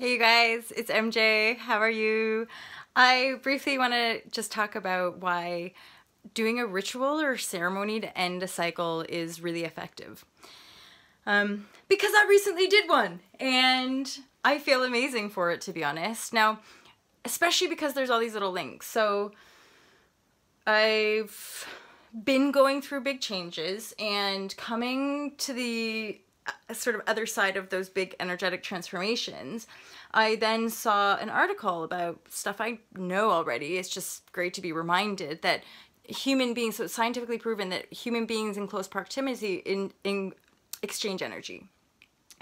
Hey you guys, it's MJ. How are you? I briefly want to just talk about why doing a ritual or ceremony to end a cycle is really effective. Because I recently did one and I feel amazing for it, to be honest. Now, especially because there's all these little links. So I've been going through big changes and coming to the sort of other side of those big energetic transformations. I then saw an article about stuff I know already. It's just great to be reminded that human beings, so it's scientifically proven that human beings in close proximity in exchange energy.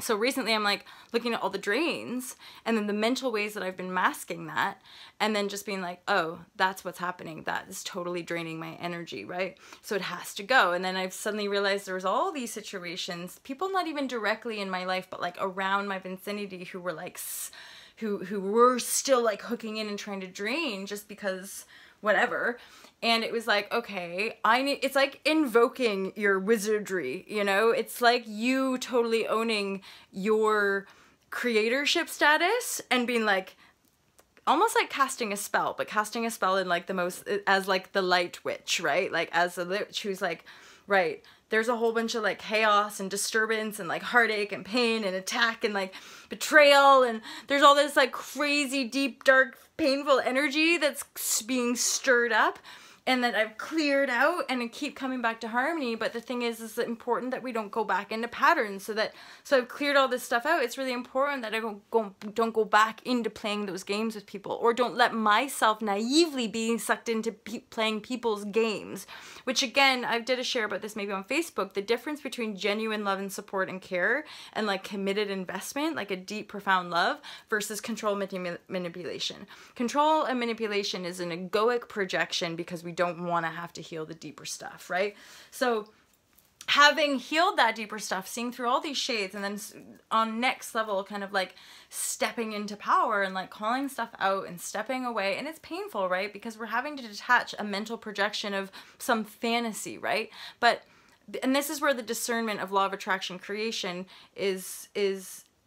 So recently I'm like looking at all the drains and then the mental ways that I've been masking that and then just being like, oh, that's what's happening. That is totally draining my energy, right? So it has to go. And then I've suddenly realized there was all these situations, people not even directly in my life, but like around my vicinity who were like, who were still like hooking in and trying to drain just because whatever. And it was like, okay, it's like invoking your wizardry, you know? It's like you totally owning your creatorship status and being like, almost like casting a spell, but casting a spell in like the most, as like the light witch, right? Like as a witch who's like, right, there's a whole bunch of like chaos and disturbance and like heartache and pain and attack and like betrayal. And there's all this like crazy, deep, dark, painful energy that's being stirred up and that I've cleared out and I keep coming back to harmony. But the thing is important that we don't go back into patterns. So I've cleared all this stuff out. It's really important that I don't go back into playing those games with people, or don't let myself naively being sucked into playing people's games, which again, I did a share about this maybe on Facebook, the difference between genuine love and support and care and like committed investment, like a deep, profound love versus control manipulation. Control and manipulation is an egoic projection because we don't want to have to heal the deeper stuff, right? So having healed that deeper stuff, seeing through all these shades, and then on next level kind of like stepping into power and like calling stuff out and stepping away. And it's painful, right? Because we're having to detach a mental projection of some fantasy, right? And this is where the discernment of law of attraction creation is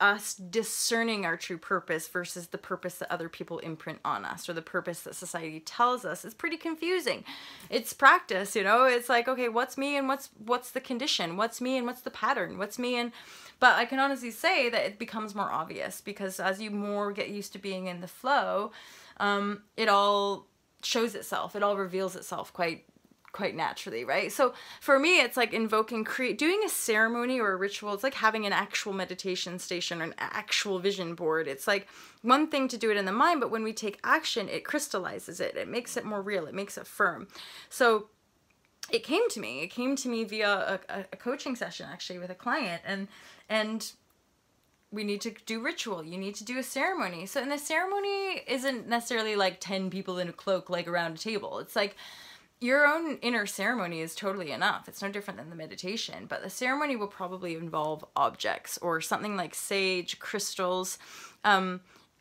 us discerning our true purpose versus the purpose that other people imprint on us, or the purpose that society tells us. It's pretty confusing. It's practice, you know? It's like, okay, what's me and what's the condition? What's me and what's the pattern? What's me and... But I can honestly say that it becomes more obvious because as you more get used to being in the flow, it all shows itself. It all reveals itself quite naturally, right? So for me, it's like doing a ceremony or a ritual. It's like having an actual meditation station or an actual vision board. It's like one thing to do it in the mind, but when we take action, it crystallizes it. It makes it more real. It makes it firm. So it came to me via a coaching session actually with a client, and we need to do ritual. You need to do a ceremony. So, and the ceremony isn't necessarily like 10 people in a cloak, like around a table. It's like, your own inner ceremony is totally enough. It's no different than the meditation, but the ceremony will probably involve objects or something like sage, crystals,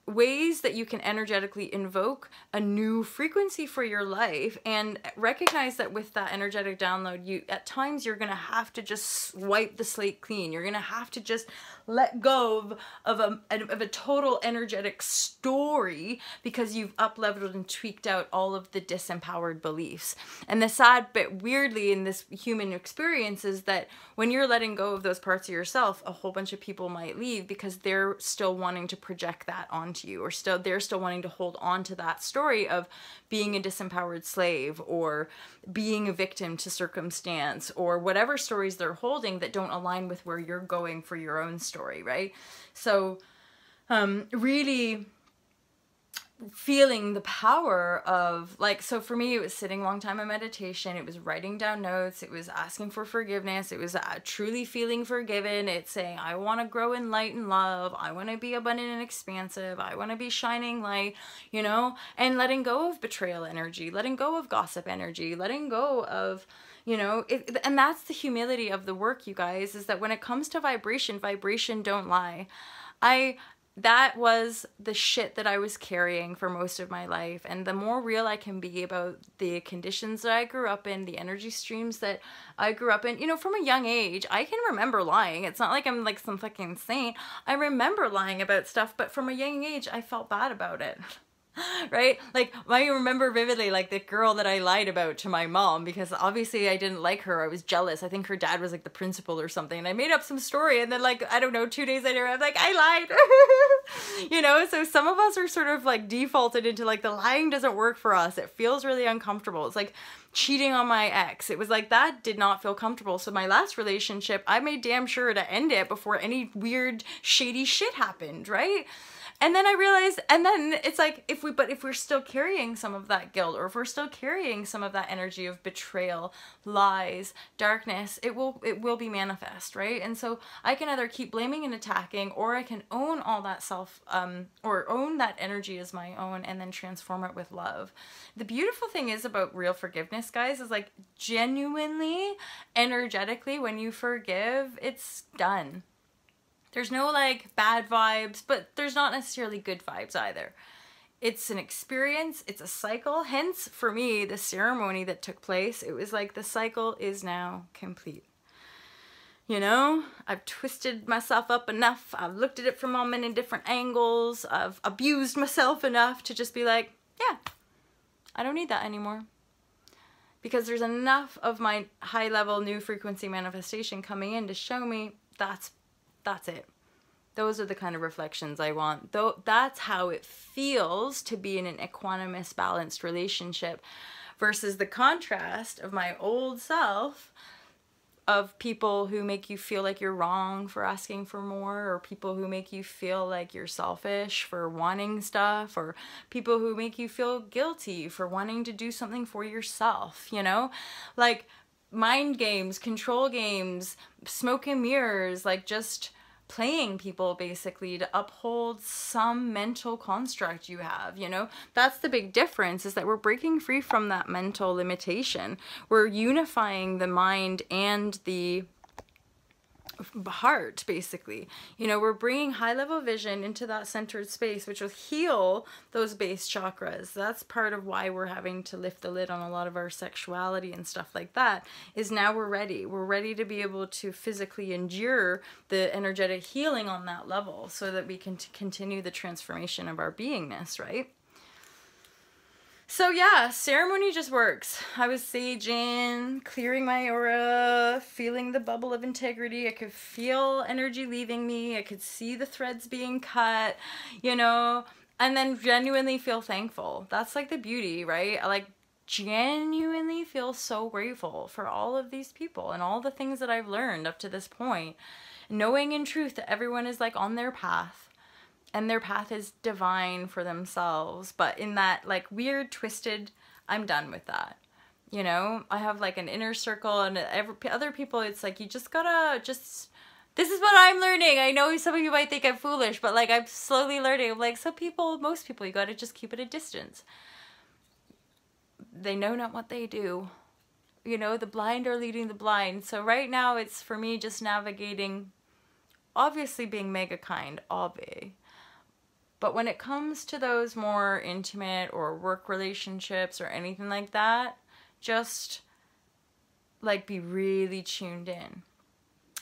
ways that you can energetically invoke a new frequency for your life, and recognize that with that energetic download, at times you're going to have to just wipe the slate clean. You're going to have to just let go of a total energetic story because you've up-leveled and tweaked out all of the disempowered beliefs. And the sad bit, weirdly, in this human experience is that when you're letting go of those parts of yourself, a whole bunch of people might leave because they're still wanting to project that onto you, or they're still wanting to hold on to that story of being a disempowered slave or being a victim to circumstance, or whatever stories they're holding that don't align with where you're going for your own story, right? So really feeling the power of, like, so for me, it was sitting a long time in meditation. It was writing down notes. It was asking for forgiveness. It was truly feeling forgiven. It's saying, I want to grow in light and love. I want to be abundant and expansive. I want to be shining light, you know, and letting go of betrayal energy, letting go of gossip energy, letting go of, you know, and that's the humility of the work, you guys, is that when it comes to vibration don't lie. that was the shit that I was carrying for most of my life. And the more real I can be about the conditions that I grew up in, the energy streams that I grew up in, you know, from a young age, I can remember lying. It's not like I'm like some fucking saint. I remember lying about stuff, but from a young age, I felt bad about it. Right? Like, I remember vividly, like, the girl that I lied about to my mom, because obviously I didn't like her. I was jealous. I think her dad was like the principal or something. And I made up some story, and then, like, I don't know, 2 days later, I'm like, I lied. You know? So some of us are sort of like defaulted into like, the lying doesn't work for us. It feels really uncomfortable. It's like cheating on my ex. It was like, that did not feel comfortable. So my last relationship, I made damn sure to end it before any weird, shady shit happened, right? And then I realized, and then it's like, if we're still carrying some of that guilt, or if we're still carrying some of that energy of betrayal, lies, darkness, it will be manifest, right? And so I can either keep blaming and attacking, or I can own all that or own that energy as my own, and then transform it with love. The beautiful thing is about real forgiveness, guys, is like, genuinely, energetically, when you forgive, it's done. There's no like bad vibes, but there's not necessarily good vibes either. It's an experience, it's a cycle. Hence, for me, the ceremony that took place, it was like, the cycle is now complete. You know, I've twisted myself up enough. I've looked at it from all many different angles. I've abused myself enough to just be like, yeah, I don't need that anymore. Because there's enough of my high level new frequency manifestation coming in to show me that's it. Those are the kind of reflections I want. Though that's how it feels to be in an equanimous, balanced relationship, versus the contrast of my old self, of people who make you feel like you're wrong for asking for more, or people who make you feel like you're selfish for wanting stuff, or people who make you feel guilty for wanting to do something for yourself, you know? Like, mind games, control games, smoke and mirrors, like just playing people basically to uphold some mental construct you have, you know? That's the big difference, is that we're breaking free from that mental limitation. We're unifying the mind and the heart, basically. You know, we're bringing high level vision into that centered space, which will heal those base chakras. That's part of why we're having to lift the lid on a lot of our sexuality and stuff like that, is now we're ready to be able to physically endure the energetic healing on that level, so that we can continue the transformation of our beingness, right? So yeah, ceremony just works. I was saging, clearing my aura, feeling the bubble of integrity. I could feel energy leaving me. I could see the threads being cut, you know, and then genuinely feel thankful. That's like the beauty, right? I like genuinely feel so grateful for all of these people and all the things that I've learned up to this point, knowing in truth that everyone is like on their path. And their path is divine for themselves. But in that like weird, twisted, I'm done with that. You know, I have like an inner circle, and other people, it's like, you just gotta this is what I'm learning. I know some of you might think I'm foolish, but like, I'm slowly learning. Like, most people, you gotta just keep at a distance. They know not what they do. You know, the blind are leading the blind. So right now it's for me just navigating, obviously being mega kind, obvi. But when it comes to those more intimate or work relationships or anything like that, just like be really tuned in.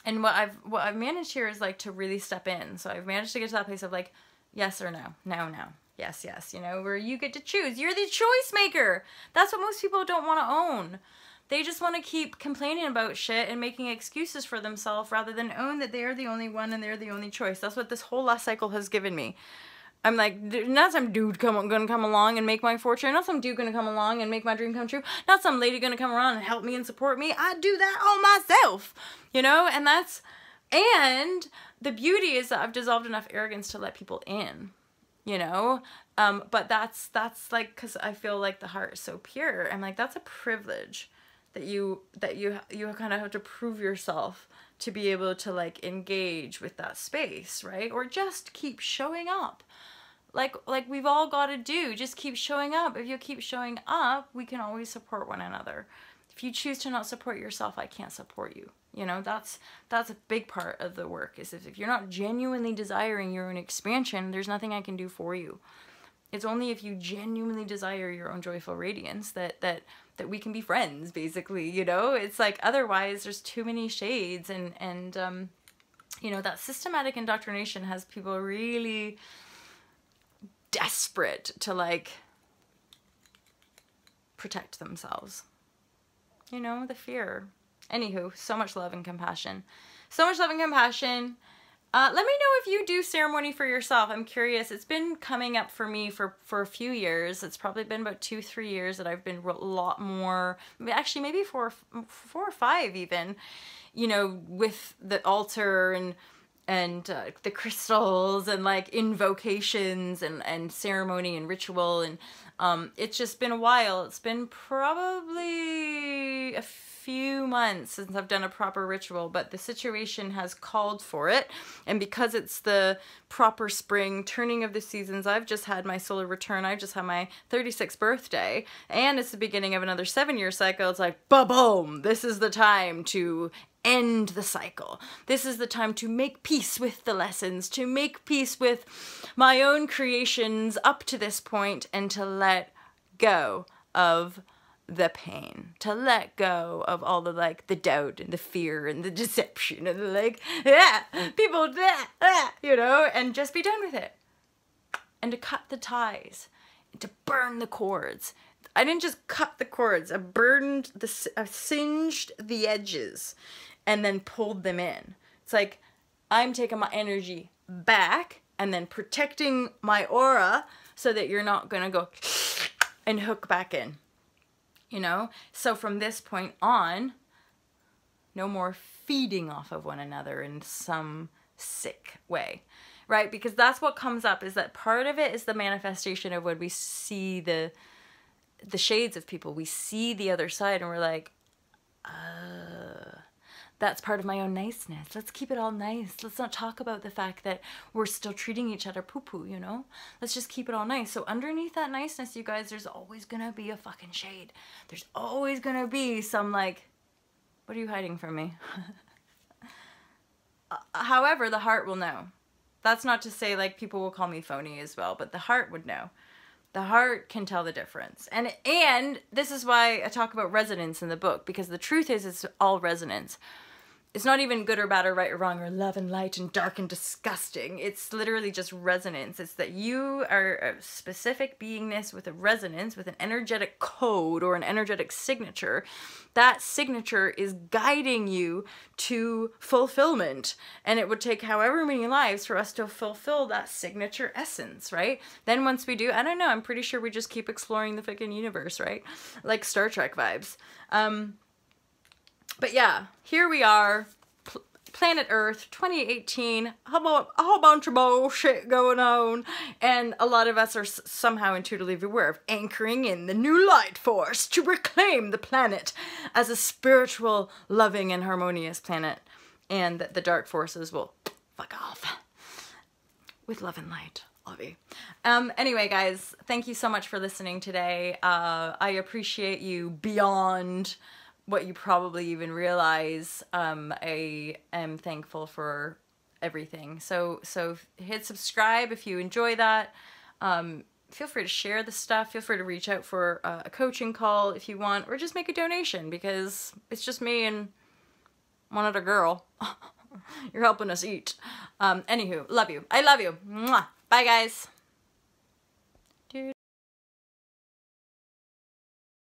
And what I've managed here is like to really step in. So I've managed to get to that place of like, yes or no, no, yes, yes, you know, where you get to choose. You're the choice maker. That's what most people don't want to own. They just want to keep complaining about shit and making excuses for themselves, rather than own that they're the only one and they're the only choice. That's what this whole last cycle has given me. I'm like, not some dude gonna come along and make my fortune. Not some dude gonna come along and make my dream come true. Not some lady gonna come around and help me and support me. I do that all myself, you know? And the beauty is that I've dissolved enough arrogance to let people in, you know? But that's like, cause I feel like the heart is so pure. I'm like, that's a privilege that you kind of have to prove yourself to be able to like engage with that space, right? Or just keep showing up. Like we've all got to do, just keep showing up. If you keep showing up, we can always support one another. If you choose to not support yourself, I can't support you. You know, that's a big part of the work, is if you're not genuinely desiring your own expansion, there's nothing I can do for you. It's only if you genuinely desire your own joyful radiance that we can be friends, basically, you know? It's like, otherwise there's too many shades, and you know, that systematic indoctrination has people really desperate to, like, protect themselves. You know, the fear. Anywho, so much love and compassion. So much love and compassion. Let me know if you do ceremony for yourself. I'm curious. It's been coming up for me for a few years. It's probably been about 2-3 years that I've been a lot more, actually maybe four or five even, you know, with the altar and the crystals and like invocations and ceremony and ritual, and it's just been a while. It's been probably a few months since I've done a proper ritual, but the situation has called for it, and because it's the proper spring turning of the seasons, I've just had my solar return, I've just had my 36th birthday, and it's the beginning of another 7-year cycle. It's like, ba-boom, this is the time to end the cycle. This is the time to make peace with the lessons, to make peace with my own creations up to this point, and to let go of the pain, to let go of all the, like, the doubt and the fear and the deception and the, like, people, you know, and just be done with it, and to cut the ties, and to burn the cords. I didn't just cut the cords, I singed the edges and then pulled them in. It's like, I'm taking my energy back and then protecting my aura so that you're not gonna go and hook back in, you know? So from this point on, no more feeding off of one another in some sick way, right? Because that's what comes up, is that part of it is the manifestation of when we see the shades of people. We see the other side and we're like, that's part of my own niceness. Let's keep it all nice. Let's not talk about the fact that we're still treating each other poo-poo, you know? Let's just keep it all nice. So underneath that niceness, you guys, there's always gonna be a fucking shade. There's always gonna be some, like, what are you hiding from me? However, the heart will know. That's not to say, like, people will call me phony as well, but the heart would know. The heart can tell the difference. And this is why I talk about resonance in the book, because the truth is, it's all resonance. It's not even good or bad or right or wrong or love and light and dark and disgusting. It's literally just resonance. It's that you are a specific beingness with a resonance, with an energetic code or an energetic signature. That signature is guiding you to fulfillment. And it would take however many lives for us to fulfill that signature essence, right? Then once we do, I don't know, I'm pretty sure we just keep exploring the freaking universe, right? Like Star Trek vibes. But yeah, here we are, planet Earth, 2018, a whole bunch of bullshit going on, and a lot of us are somehow intuitively aware of anchoring in the new light force to reclaim the planet as a spiritual, loving, and harmonious planet, and that the dark forces will fuck off with love and light. Love you. Anyway, guys, thank you so much for listening today. I appreciate you beyond what you probably even realize. I am thankful for everything. So hit subscribe if you enjoy that. Feel free to share the stuff. Feel free to reach out for a coaching call if you want, or just make a donation, because it's just me and one other girl. You're helping us eat. Anywho, love you. I love you. Mwah. Bye, guys.